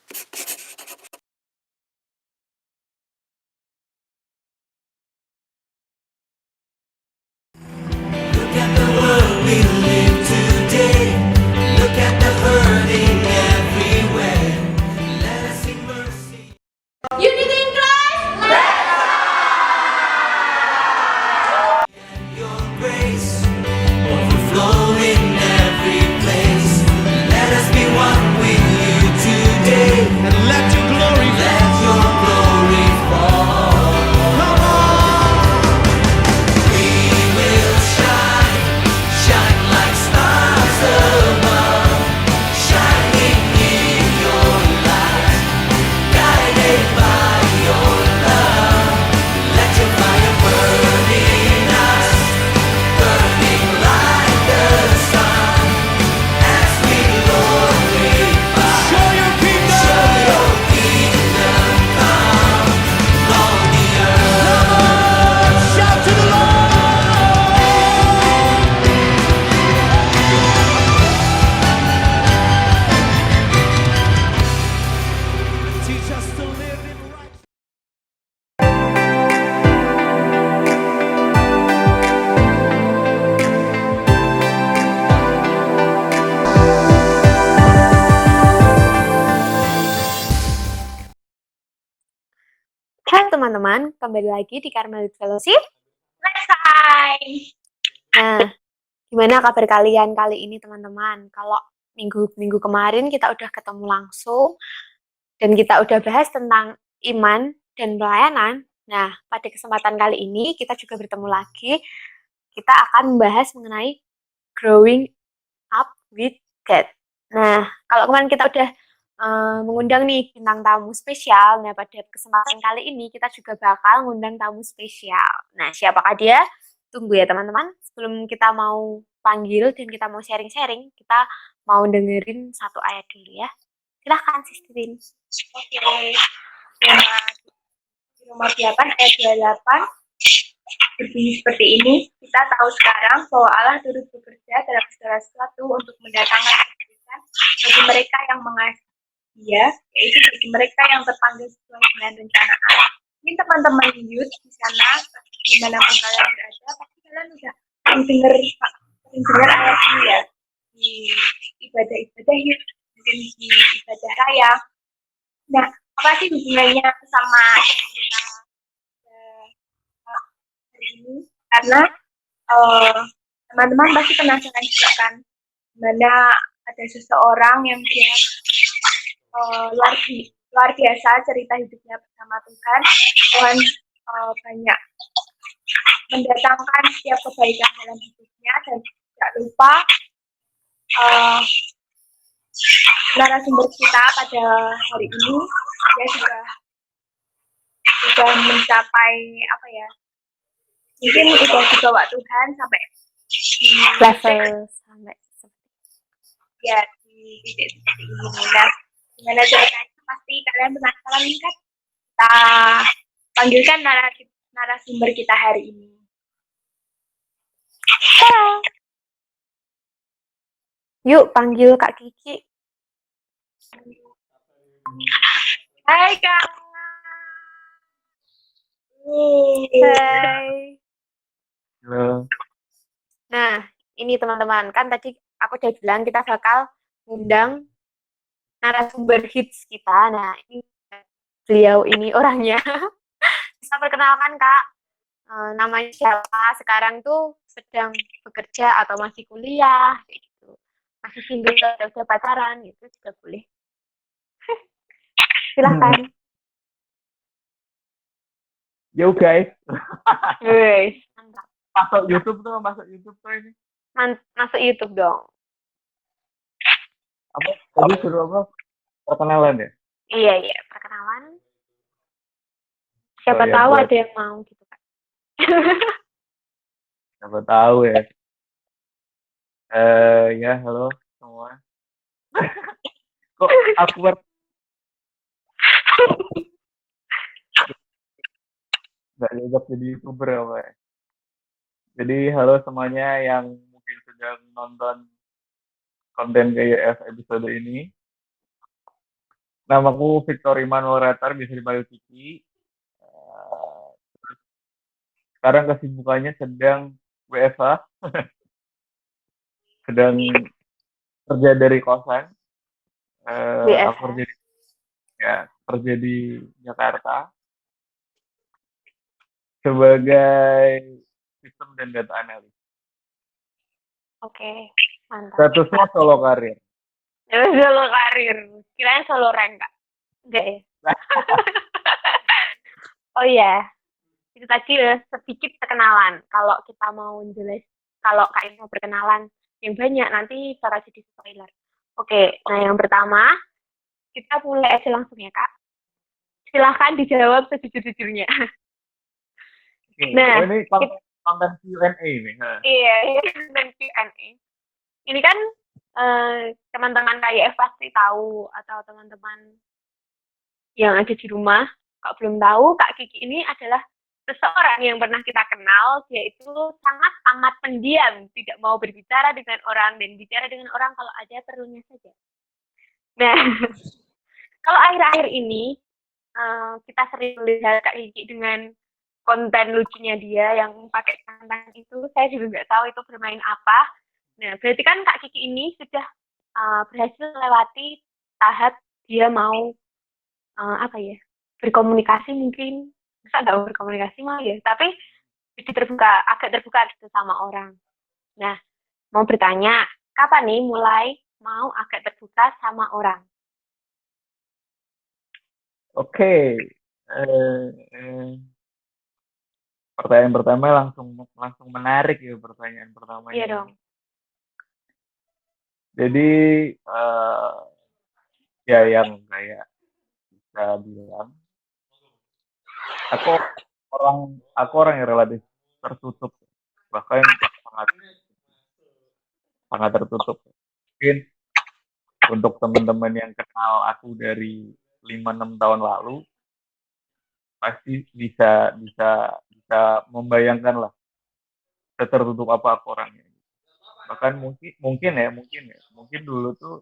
Look at the world we live today. Look at the hurting everywhere. Let us see mercy. Unity in Christ. Your grace overflowing every place. Let us be one with you today. And let your glory fall. Let your glory fall. Come on. We will shine, shine like stars above, shining in your light, guided by your love. Let your fire burn in us, burning like the sun, as we glorify. Show your kingdom come on the earth. Shout to the Lord. Teach us to live in righteousness. Hai teman-teman, kembali lagi di Carmelite Fellowship. Hai. Nah, gimana kabar kalian kali ini teman-teman? Kalau minggu kemarin kita udah ketemu langsung dan kita udah bahas tentang iman dan pelayanan. Nah, pada kesempatan kali ini kita juga bertemu lagi. Kita akan membahas mengenai growing up with God. Nah, kalau kemarin kita udah mengundang nih bintang tamu spesial. Nah, pada kesempatan kali ini kita juga bakal mengundang tamu spesial. Nah, siapakah dia? Tunggu ya teman-teman. Sebelum kita mau panggil dan kita mau sharing-sharing, kita mau dengerin satu ayat dulu ya. Silahkan Sistrin. Oke. Roma 8 ayat 28 berbunyi seperti ini. Kita tahu sekarang bahwa Allah turut bekerja dalam segala sesuatu untuk mendatangkan kebaikan bagi mereka yang mengasihi Dia, yaitu bagi mereka yang terpanggil sesuai dengan rencana Allah. Ini teman-teman youth di sana, dimanapun kalian berada, pasti kalian udah sering dengar ayat ini ya di ibadah-ibadah youth, mungkin di ibadah raya. Nah, apa sih hubungannya sama yang kita hari ini? Karena teman-teman pasti penasaran juga kan, dimana ada seseorang yang dia luar biasa cerita hidupnya bersama Tuhan. Tuhan banyak mendatangkan setiap kebaikan dalam hidupnya, dan tidak lupa narasumber kita pada hari ini dia sudah mencapai apa ya, mungkin udah dibawa Tuhan sampai di Level sampai ya di titik seperti ini. Nah, gimana ceritanya pasti kalian penasaran kan? Kita panggilkan narasumber kita hari ini. Yuk panggil Kak Kiki. Hai Kak. Hai. Halo. Nah, ini teman-teman, kan tadi aku udah bilang kita bakal ngundang narasumber hits kita. Nah, ini beliau ini orangnya. Bisa perkenalkan Kak, namanya siapa, sekarang tuh sedang bekerja atau masih kuliah, kayak gitu. Masih single atau udah pacaran, gitu juga boleh. Silahkan. Yo guys, Wih, mantap. masuk YouTube tuh ini. Masuk YouTube dong. Apa? Tadi suruh apa? Perkenalan ya? Iya, perkenalan. Siapa ya, tahu buat- ada yang mau gitu Kak. Siapa tahu ya. Ya halo semua. Kok awkward? Nggak cocok jadi YouTuber apa ya? Jadi halo semuanya yang mungkin sedang nonton konten KYF episode ini. Namaku Victor Immanuel Ratar, bisa dipanggil Kiki. Sekarang kesibukannya sedang WFH, sedang kerja dari kosan. Aku WFH. kerja di Jakarta sebagai sistem dan data analis. Oke, mantap. Statusnya solo karir. Solo karir. Kirain solo rank, Kak. Enggak ya? Oh iya, itu tadi sedikit perkenalan. Kalau kita mau jelas, kalau Kak mau perkenalan yang banyak, nanti bakal jadi spoiler. Oke, nah yang pertama, kita mulai aja langsung ya, Kak. Silahkan dijawab sejujur-jujurnya. Nah, ini konten Q&A nih. iya, dan Q&A. Ini kan teman-teman KYF pasti tahu, atau teman-teman yang ada di rumah, kalau belum tahu, Kak Kiki ini adalah seseorang yang pernah kita kenal, yaitu sangat amat pendiam, tidak mau berbicara dengan orang, dan bicara dengan orang kalau ada perlunya saja. Nah, kalau akhir-akhir ini, kita sering melihat Kak Kiki dengan konten lucunya dia yang pakai tantangan itu, saya juga nggak tahu itu bermain apa. Nah, berarti kan Kak Kiki ini sudah berhasil melewati tahap dia mau berkomunikasi mungkin. Masa nggak berkomunikasi mah ya, tapi jadi agak terbuka gitu sama orang. Nah, mau bertanya, kapan nih mulai mau agak terbuka sama orang? Oke. Pertanyaan pertama langsung menarik ya, pertanyaan pertamanya. Iya dong. Jadi ya yang kayak bisa bilang, aku orang yang relatif tertutup, bahkan sangat sangat tertutup. Mungkin untuk teman-teman yang kenal aku dari 5-6 tahun lalu pasti bisa bisa bisa membayangkan lah tertutup apa aku orangnya. Bahkan mungkin dulu tuh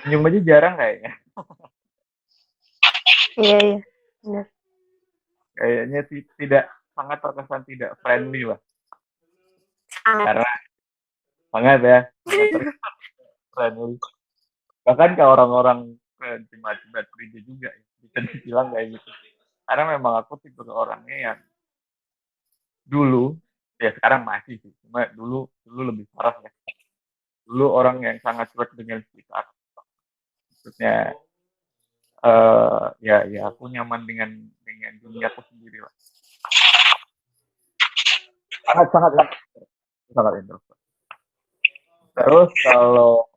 senyum aja jarang kayaknya. Iya, benar. Kayaknya tidak, sangat terkesan tidak friendly lah. Sangat. Karena sangat terkesan friendly. Bahkan ke orang-orang jimat-jimat gereja juga ya, bisa dibilang kayak gitu. Karena memang aku tipe orangnya yang dulu, ya sekarang masih sih, cuma dulu lebih parah ya. Dulu orang yang sangat cuek dengan sekitar. Maksudnya ya aku nyaman dengan dunia aku sendiri lah. Sangat introvert. Terus kalau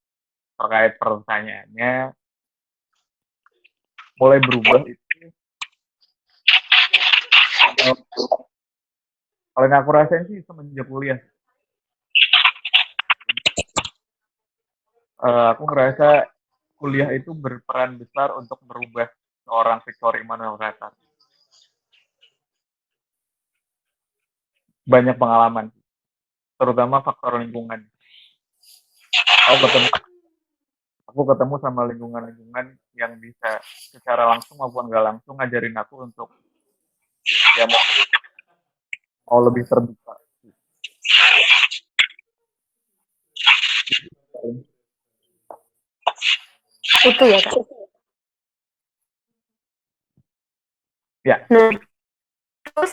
terkait pertanyaannya mulai berubah itu, kalau yang aku rasain sih semenjak kuliah. Aku merasa kuliah itu berperan besar untuk merubah seorang Victor Immanuel Ratar. Banyak pengalaman, terutama faktor lingkungan. Aku ketemu sama lingkungan-lingkungan yang bisa secara langsung maupun nggak langsung ngajarin aku untuk ya mau lebih terbuka. Itu ya, Kak. Ya. Nah, terus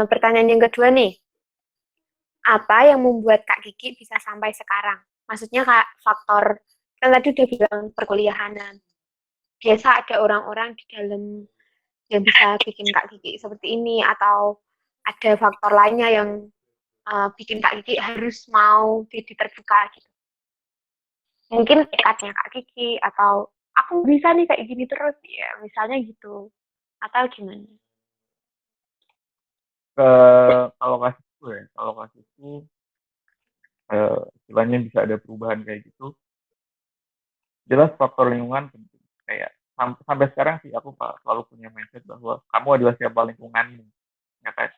pertanyaan yang kedua nih, apa yang membuat Kak Kiki bisa sampai sekarang? Maksudnya Kak, faktor, kan tadi udah bilang perkuliahan. Biasa ada orang-orang di dalam yang bisa bikin Kak Kiki seperti ini, atau ada faktor lainnya yang bikin Kak Kiki harus mau jadi terbuka gitu. Mungkin tekadnya Kak Kiki, atau aku bisa nih kayak gini terus ya, misalnya gitu. Atau gimana? Kalau kasusku istilahnya bisa ada perubahan kayak gitu. Jelas faktor lingkungan penting. Kayak sampai sekarang sih aku selalu punya mindset bahwa kamu adalah siapa lingkunganmu, ya kan?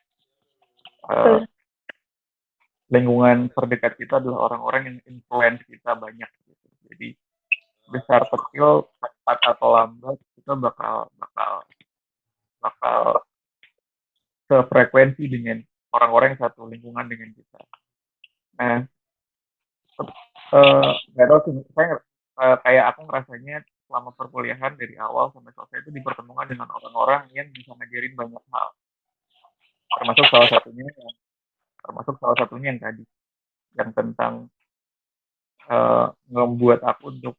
Lingkungan terdekat kita adalah orang-orang yang influence kita banyak gitu. Jadi besar kecil cepat atau lambat kita bakal bakal bakal sefrekuensi dengan orang-orang yang satu lingkungan dengan kita. Nah, nggak tahu sih, saya kayak aku ngerasanya selama perkuliahan dari awal sampai selesai itu dipertemukan dengan orang-orang yang bisa ngajarin banyak hal, termasuk salah satunya yang tadi yang tentang membuat aku untuk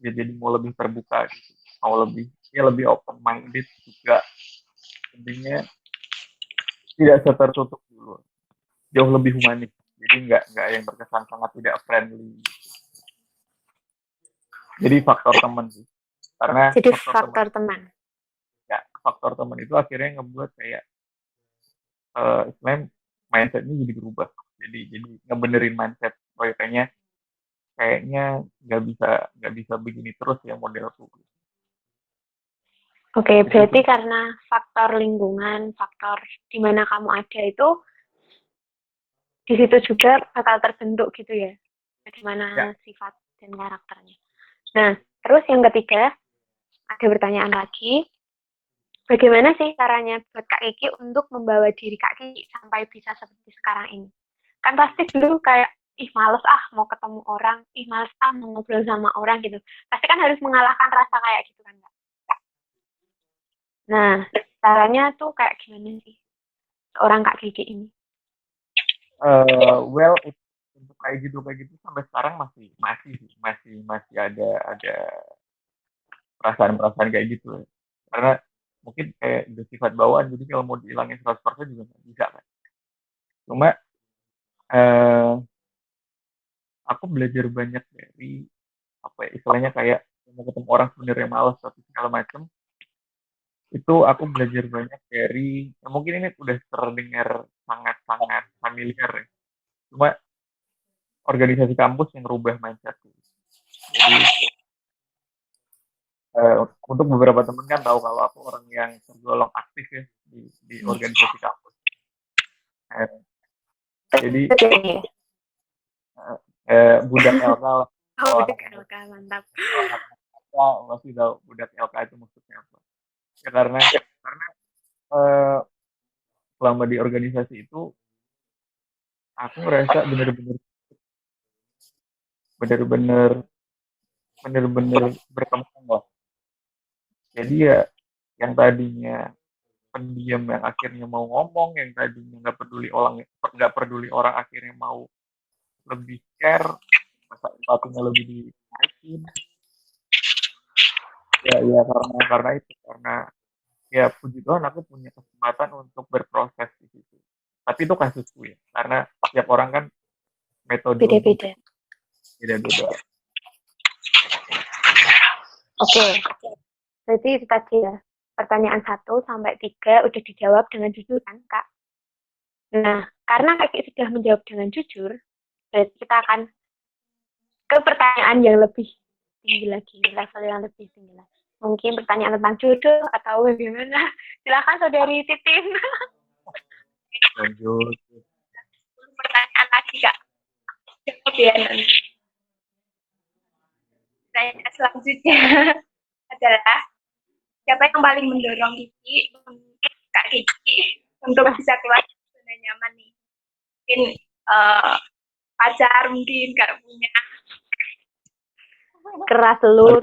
ya jadi mau lebih terbuka gitu, mau lebih ya lebih open minded juga, intinya tidak setertutup dulu, jauh lebih humanis, jadi nggak yang terkesan sangat tidak friendly. Jadi faktor teman sih, karena Jadi faktor teman faktor teman. ya faktor teman itu akhirnya ngebuat kayak istilahnya mindsetnya jadi berubah, jadi ngebenerin mindset, oh ya, kayaknya nggak bisa begini terus ya modelku. Oke, Itu berarti sih karena faktor lingkungan, faktor di mana kamu ada itu di situ juga bakal terbentuk gitu ya, ya. bagaimana sifat dan karakternya. Nah, terus yang ketiga, ada pertanyaan lagi, bagaimana sih caranya buat Kak Kiki untuk membawa diri Kak Kiki sampai bisa seperti sekarang ini? Kan pasti dulu kayak, ih males ah mau ketemu orang, ih males ah mau ngobrol sama orang gitu. Pasti kan harus mengalahkan rasa kayak gitu kan, Kak? Nah, caranya tuh kayak gimana sih seorang Kak Kiki ini? Well, untuk kayak gitu sampai sekarang masih ada perasaan-perasaan kayak gitu ya. Karena mungkin kayak udah sifat bawaan, jadi kalau mau dihilangin 100% juga nggak bisa kan. Cuma eh, aku belajar banyak dari apa ya, istilahnya kayak mau ketemu orang sebenarnya malas tapi segala macam, itu aku belajar banyak dari ya mungkin ini udah terdengar sangat-sangat familiar ya. Cuma organisasi kampus yang rubah mindsetku. Jadi eh, untuk beberapa temen kan tahu kalau aku orang yang tergolong aktif ya di organisasi kampus. Jadi Oke. budak LK lah. Oh, Kalau udah anak-anak LK, mantap. kalau anak LK pasti tahu budak LK itu maksudnya apa. Ya karena eh, selama di organisasi itu aku ngerasa bener-bener bener-bener berkembang lah. Jadi ya yang tadinya pendiam yang akhirnya mau ngomong, yang tadinya nggak peduli orang akhirnya mau lebih care, rasa empatinya lebih dinaikin. Ya karena itu, karena ya puji Tuhan aku punya kesempatan untuk berproses di situ. Tapi itu kasusku ya, karena setiap orang kan metode untuk Beda-beda. beda-beda. Oke, berarti itu tadi ya. Pertanyaan 1 sampai 3 udah dijawab dengan jujur kan, Kak? Nah, karena Kak Kiki sudah menjawab dengan jujur, berarti kita akan ke pertanyaan yang lebih tinggi lagi, level yang lebih tinggi lagi. Mungkin pertanyaan tentang jodoh atau bagaimana. Silakan Saudari Titin. Lanjut. Pertanyaan lagi Kak. Jawab ya nanti. Pertanyaan selanjutnya adalah siapa yang paling mendorong Kiki, Kak Kiki, untuk bisa keluar dari zona nyaman nih? Mungkin pacar mungkin gak punya. Keras telur.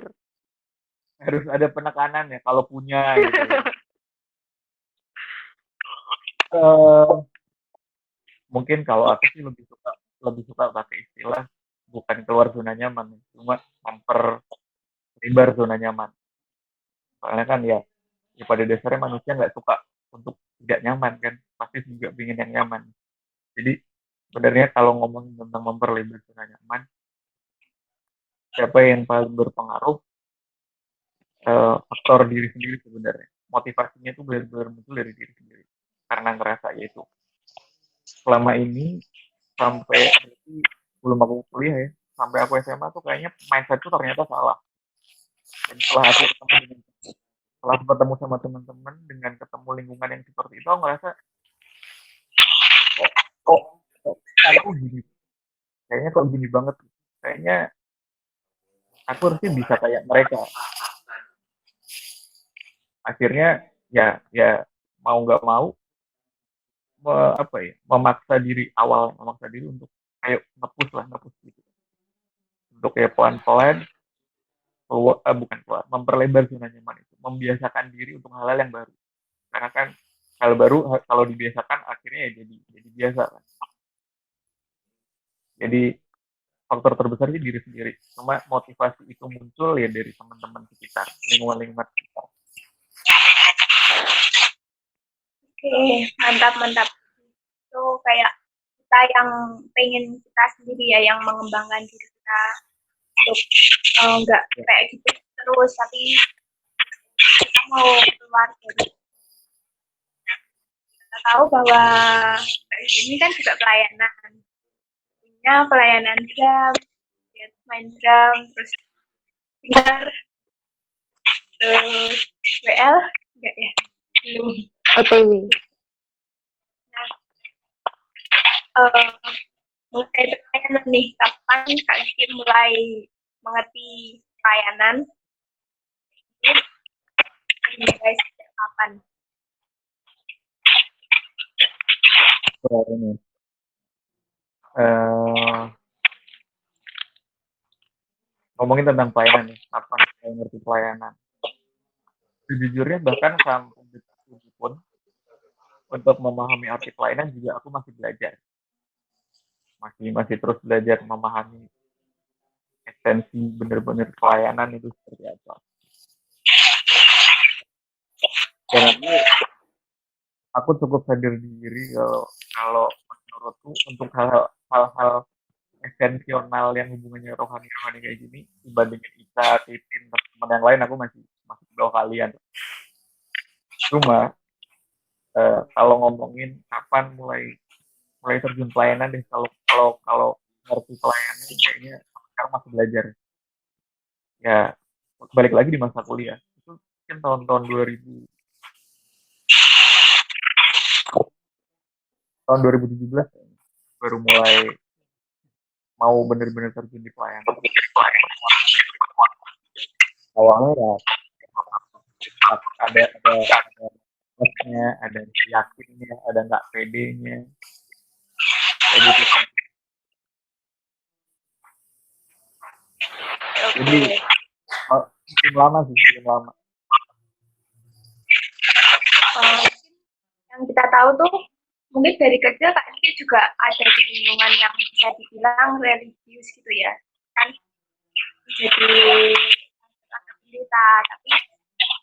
Harus ada penekanan ya kalau punya gitu. Eh, Mungkin kalau aku sih lebih suka pakai istilah bukan keluar zona nyaman, cuma memperlebar zona nyaman. Soalnya kan ya pada dasarnya manusia nggak suka untuk tidak nyaman kan, pasti juga ingin yang nyaman. Jadi sebenarnya kalau ngomong tentang memperlebar zona nyaman, siapa yang paling berpengaruh, faktor diri sendiri sebenarnya. Motivasinya itu benar-benar muncul dari diri sendiri. Karena ngerasa yaitu selama ini sampai belum aku kuliah ya, sampai aku SMA tuh kayaknya mindset tuh ternyata salah. Dan setelah ketemu sama teman-teman dengan ketemu lingkungan yang seperti itu, aku ngerasa kok kok kok aku gini, kayaknya kok gini banget, kayaknya aku harusnya bisa kayak mereka. Akhirnya ya mau nggak mau memaksa diri untuk ayo ngepus gitu untuk ya pelan-pelan bukan keluar memperlebar zona nyaman itu, membiasakan diri untuk hal-hal yang baru, karena kan hal baru kalau dibiasakan akhirnya ya jadi biasa kan. Jadi faktor terbesar sih diri sendiri, cuma motivasi itu muncul ya dari teman-teman sekitar, lingkungan sekitar. Oke, mantap mantap. Itu kayak kita yang pengen kita sendiri ya yang mengembangkan diri kita untuk nggak kayak gitu terus, tapi kita mau keluar dari, kita tahu bahwa ini kan juga pelayanan, punya pelayanan jam, main drum, terus gitar, terus WL enggak ya, belum. OTW. Mulai pelayanan nih, kapan Kak Kiki mulai mengerti pelayanan? Mulai sejak kapan? Ini ngomongin tentang pelayanan nih, kapan saya ngerti pelayanan? Sejujurnya bahkan sampai detik ini pun untuk memahami arti pelayanan juga aku masih belajar, masih terus belajar memahami esensi bener-bener pelayanan itu seperti apa. Dan aku cukup sadar diri kalau menurutku untuk hal-hal esensional yang hubungannya rohani kayak gini, dibandingin Isa, Titin, teman yang lain, aku masih bawah kalian. Cuma kalau ngomongin kapan mulai terjun pelayanan deh, kalau ngerti pelayanan kayaknya sekarang masih belajar. Ya balik lagi di masa kuliah itu mungkin tahun 2017 baru mulai mau bener-bener terjun di pelayanan. Awalnya ya ada ada ada yakinnya, ada nggak pedenya, kayak gitu. Jadi belum lama. Yang kita tahu tuh mungkin dari kecil Kak Kiki juga ada di lingkungan yang bisa dibilang religius gitu ya, kan jadi anak pendeta, tapi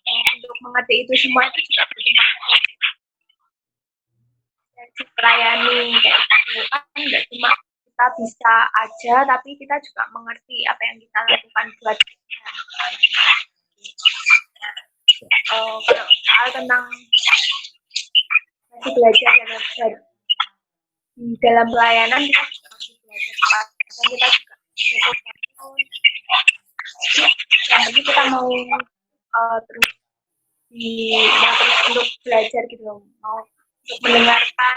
untuk mengerti itu semua itu juga butuh waktu melayani kayak gitu kan, nggak cuma kita bisa aja, tapi kita juga mengerti apa yang kita lakukan buat kalau soal tentang masih belajar ya belajar di dalam pelayanan, kita juga masih belajar dan kita juga yang penting kita mau terus untuk belajar gitu, mau untuk mendengarkan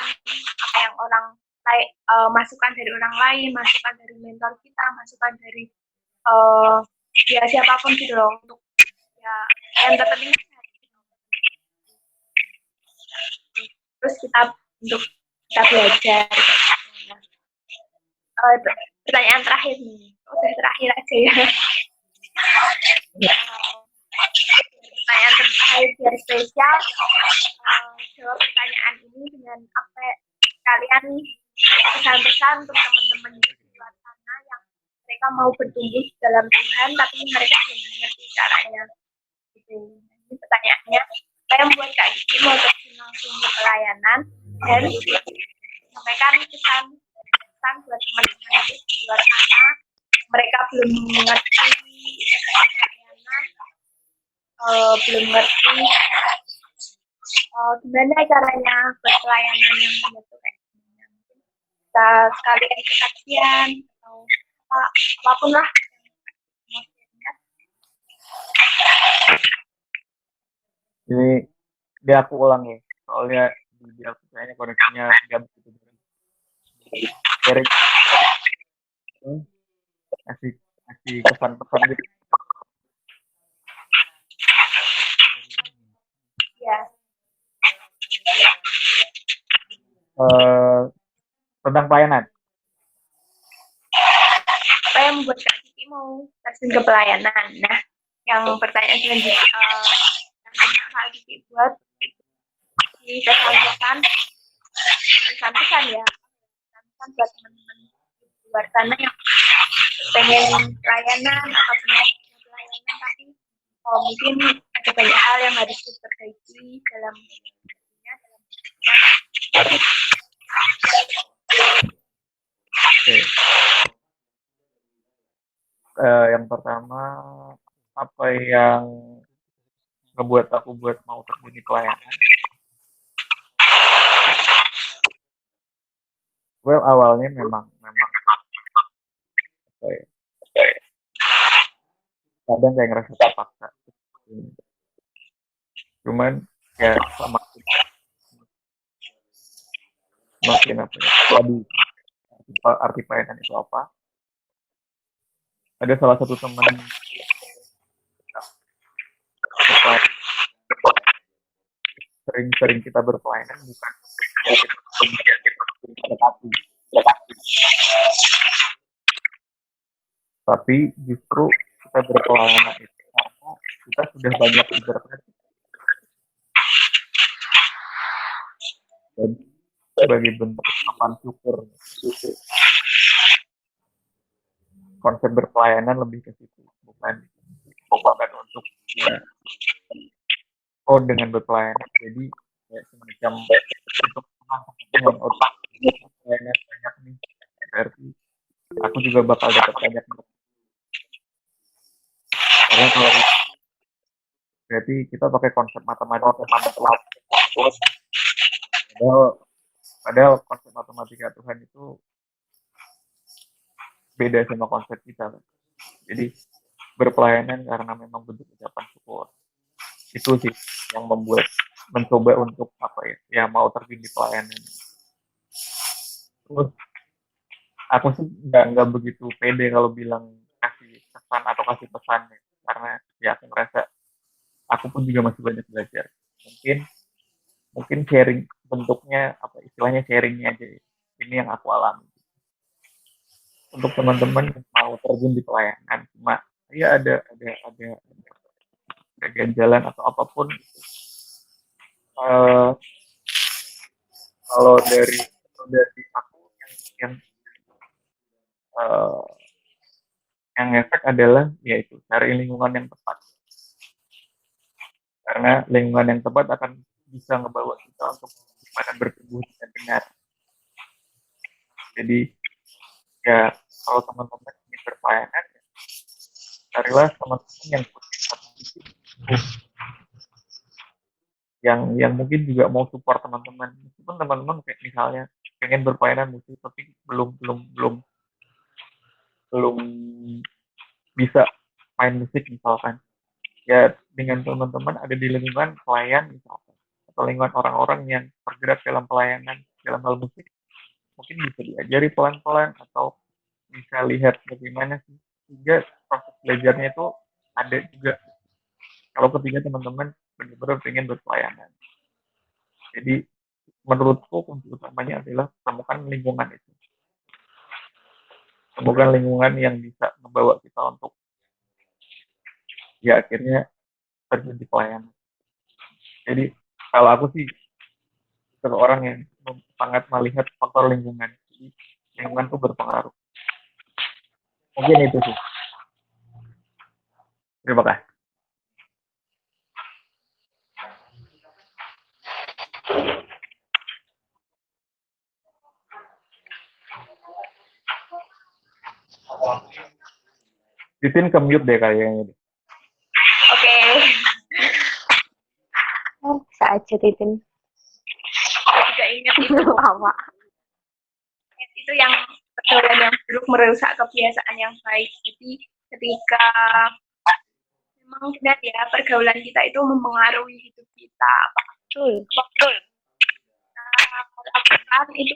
apa yang orang lain, masukan dari orang lain, masukan dari mentor kita, masukan dari ya siapapun gitu loh, untuk ya yang terpenting terus kita untuk kita belajar. Pertanyaan terakhir nih, udah terakhir aja ya. Pertanyaan terakhir biar spesial, jawab pertanyaan ini dengan apa kalian pesan-pesan untuk teman-teman di luar sana yang mereka mau bertumbuh dalam Tuhan tapi mereka belum mengerti caranya gitu. Ini pertanyaannya, apa yang membuat Kak Kiki mau terjun langsung ke pelayanan dan sampaikan pesan buat teman-teman di luar sana, mereka belum mengerti pelayanan, belum ngerti gimana caranya berpelayanan yang benar tuh kayak gimana. Kita sekalian kesaksian atau apapun lah yang mau diingat. Ini aku ulang ya, soalnya di aku kayaknya koneksinya nggak begitu Derek kasih pesan-pesan gitu. eh, tentang pelayanan. Apa yang membuat Kak Kiki mau terjun ke pelayanan? Nah, yang pertanyaan selanjutnya yang Kak Kiki buat di pesan-pesan ya, pesan buat teman-teman di luar sana yang pengen pelayanan atau punya pelayanan tapi mungkin ada banyak hal yang harus diperbaiki dalam hidupnya, dalam hidupnya. Oke. Yang pertama, apa yang ngebuat aku buat mau terjun di pelayanan? Well, awalnya memang apa ya, kadang kayak ngerasa terpaksa. Cuman ya semakin apa ya, tadi arti pelayanan itu apa? Ada salah satu teman sering kita berpelayanan bukan mendekati, tapi justru kita berpelayanan itu karena kita sudah banyak interpretasi dan sebagai bentuk ungkapan syukur. Konsep berpelayanan lebih ke situ, bukan untuk ya, dengan berpelayanan jadi ya, semacam untuk dengan otak pelayanan banyak nih, berarti aku juga bakal dapat banyak. Karena kalau berarti kita pakai konsep matematika padahal konsep matematika Tuhan itu beda sama konsep kita kan. Jadi berpelayanan karena memang bentuk ucapan syukur. Itu sih yang membuat mencoba untuk apa ya mau terjun di pelayanan. Terus aku sih nggak begitu pede kalau bilang kasih pesan atau kasih pesan ya. Karena ya aku merasa aku pun juga masih banyak belajar. Mungkin sharing bentuknya apa istilahnya sharingnya aja ya. Ini yang aku alami. Untuk teman-teman yang mau terjun di pelayanan cuma ya ada ganjalan atau apapun kalau dari aku uh, yang efek adalah yaitu cari lingkungan yang tepat karena lingkungan yang tepat akan bisa ngebawa kita untuk gimana bertumbuh dengan benar. Jadi ya kalau teman-teman ingin berpelayanan carilah teman-teman yang yang mungkin juga mau support teman-teman meskipun teman-teman kayak misalnya pengen berpelayanan musik tapi belum bisa main musik misalkan ya dengan teman-teman ada di lingkungan pelayan misalkan atau lingkungan orang-orang yang bergerak dalam pelayanan dalam hal musik mungkin bisa diajari pelan-pelan atau bisa lihat bagaimana sih sehingga proses belajarnya itu ada juga kalau ketiga teman-teman benar-benar pengen berpelayanan. Jadi menurutku kunci utamanya adalah temukan lingkungan itu. Temukan lingkungan yang bisa membawa kita untuk ya akhirnya terjun di pelayanan. Jadi kalau aku sih seorang yang sangat melihat faktor lingkungan. Jadi lingkungan itu berpengaruh. Mungkin itu sih. Terima kasih. Titin ke mute deh kayaknya. Oke. Bisa aja Titin. Saya juga ingat itu Apa? itu yang pergaulan yang buruk merusak kebiasaan yang baik. Jadi ketika memang benar ya pergaulan kita itu mempengaruhi hidup kita. Betul. Lakukan itu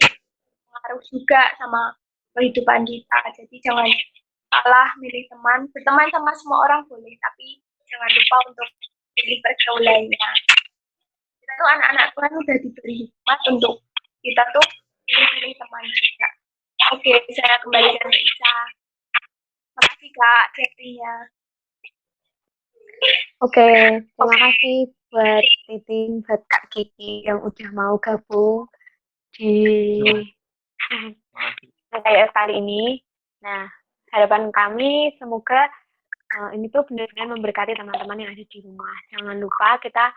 pengaruh juga sama kehidupan kita. Jadi jangan salah milih teman. Berteman sama semua orang boleh, tapi jangan lupa untuk pilih pergaulannya. Kita tuh anak-anak Tuhan udah diberi hikmat untuk kita tuh pilih-pilih teman juga. Oke, saya kembalikan ke Isa. Makasih Kak chattingnya. Oke, terima kasih buat Titin, buat Kak Kiki yang udah mau gabung di kayak kali ini. Nah, harapan kami semoga ini tuh benar-benar memberkati teman-teman yang ada di rumah. Jangan lupa kita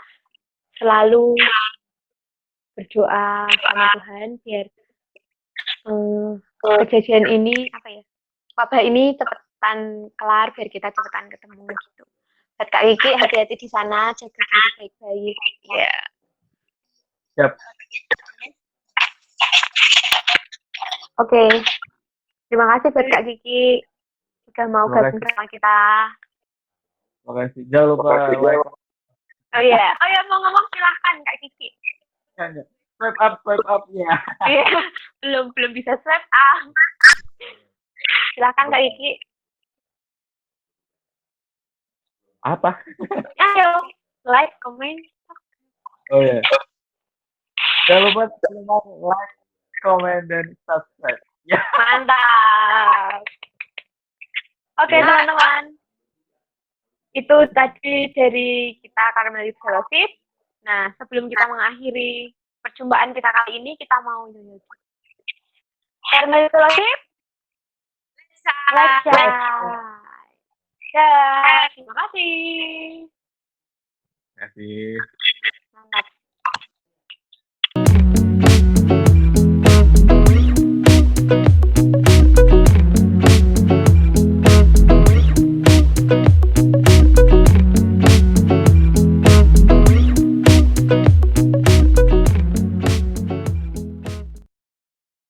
selalu berdoa sama Tuhan biar kejadian ini wabah ini cepetan kelar biar kita cepetan ketemu gitu. Buat Kak Kiki hati-hati di sana, jaga diri baik-baik. Ya. Siap. Oke. Terima kasih buat Kak Kiki sudah mau Terima gabung kasih. sama kita. Terima kasih. Jangan lupa like. Oh iya, mau ngomong silahkan Kak Kiki. Swipe up ya. Iya, belum bisa swipe up. Silahkan Kak Kiki. Apa? Ayo, like, comment. Oh ya. Jangan lupa like, comment, dan subscribe. Ya. Mantap. Oke teman-teman, itu tadi dari kita Carmelite Fellowship. Nah, sebelum kita mengakhiri perjumpaan kita kali ini, kita mau nyanyi. Carmelite Fellowship, let's shine. Terima kasih. Terima kasih.